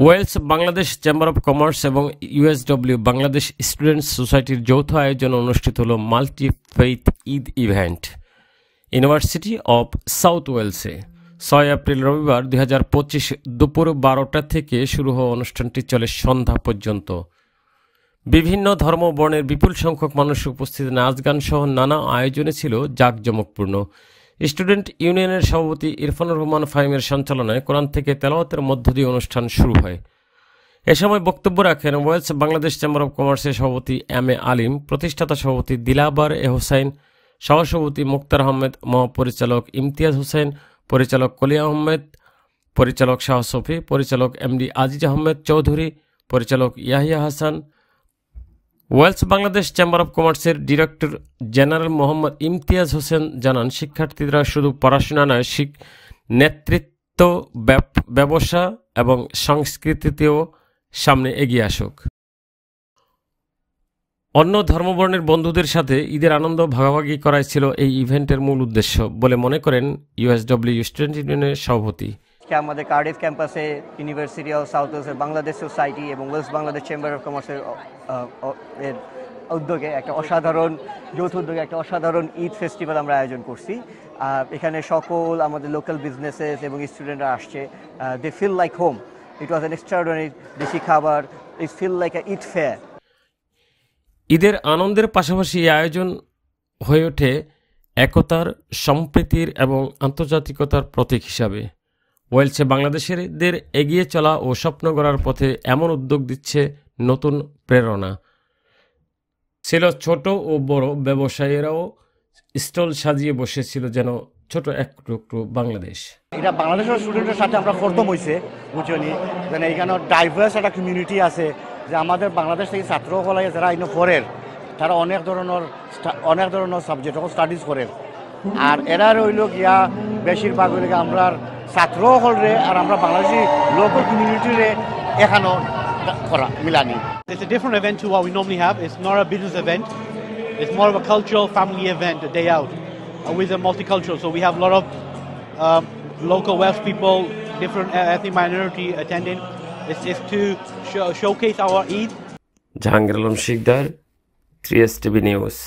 Wales Bangladesh chamber of commerce এবং USW Bangladesh students সোসাইটির যৌথ আয়োজনে অনুষ্ঠিত হল multi faith Eid event university of south ওয়েলসে 6 এপ্রিল রবিবার 2025 দুপুর 12টা থেকে শুরু হওয়া অনুষ্ঠানটি চলে সন্ধ্যা পর্যন্ত। বিভিন্ন ধর্ম বর্ণের বিপুল সংখ্যক মানুষ উপস্থিত নাচ গান সহ নানা আয়োজনে ছিল জাঁকজমকপূর্ণ। স্টুডেন্ট ইউনিয়নের সভাপতি ইরফানুর রহমান ফাহিমের সঞ্চালনায় কোরআন থেকে তেলাওয়াতের মধ্য দিয়ে অনুষ্ঠান শুরু হয়। এ সময় বক্তব্য রাখেন ওয়েলস বাংলাদেশ চেম্বার অব কমার্সের সভাপতি এম এ আলিম, প্রতিষ্ঠাতা সভাপতি দিলাবার এ হোসাইন, সহসভাপতি মুক্তার আহমেদ, মহাপরিচালক ইমতিয়াজ হোসেন, পরিচালক কলিয়া আহমেদ, পরিচালক শাহ সফি, পরিচালক এমডি আজিজ আহমেদ চৌধুরী, পরিচালক Yahya Hasan. Wales Bangladesh chamber of কমার্সের ডিরেক্টর জেনারেল মোহাম্মদ ইমতিয়াজ হোসেন জানান, শিক্ষার্থীরা শুধু পড়াশোনা নয়, নেতৃত্ব, ব্যবসা এবং সংস্কৃতিতেও সামনে এগিয়ে আসুক। অন্য ধর্মবর্ণের বন্ধুদের সাথে ঈদের আনন্দ ভাগাভাগি করাই ছিল এই ইভেন্টের মূল উদ্দেশ্য বলে মনে করেন ইউএসডব্লিউ স্টুডেন্ট ইউনিয়নের সভাপতি। আমাদের কার্ডিফ ক্যাম্পাসে ইউনিভার্সিটি অফ সাউথ ওয়েলসের বাংলাদেশ সোসাইটি এবং ওয়েলস বাংলাদেশ চেম্বার অফ কমার্সের উদ্যোগে একটা অসাধারণ যৌথ উদ্যোগে একটা অসাধারণ ঈদ ফেস্টিভ্যাল আমরা আয়োজন করছি। এখানে সকল আমাদের লোকাল বিজনেসেস এবং স্টুডেন্টরা আসছে। They feel like home. It was an extraordinary, দেশি খাবার, it feel like a Eid fair. ঈদের আনন্দের পাশাপাশি এই আয়োজন হয়ে ওঠে একতার, সম্প্রীতির এবং আন্তর্জাতিকতার প্রতীক হিসাবে। ওয়েলসে বাংলাদেশিদের এগিয়ে চলা ও স্বপ্ন গড়ার পথে এমন উদ্যোগ দিচ্ছে নতুন প্রেরণা। ছিল ছোট ও বড় ব্যবসায়ীরাও স্টল সাজিয়ে বসেছিল যেন ছোট এক টুকরো বাংলাদেশ। এটা বাংলাদেশের স্টুডেন্টের সাথে আমরা প্রথম হয়েছে বুঝলি, যেন এইখানে ডাইভার্স একটা কমিউনিটি আছে, যে আমাদের বাংলাদেশ থেকে ছাত্র হলে যারা ইনো পড়ের তারা অনেক ধরনের সাবজেক্ট স্টাডিজ করেন। আর এরা রইল গিয়া বেশিরভাগ হইল আমরা ছাত্র হলরে আর আমরা বাংলাদেশি লোকাল কমিউনিটিরে এখানে করা Milani. It's a different event to what we normally have. It's not a business event. It's more of a cultural family event, a day out with a multicultural. So we have a lot of local Welsh people, different ethnic minority attending. It's to showcase our Eid. Jahangir Alam Shikdar, 3STV News.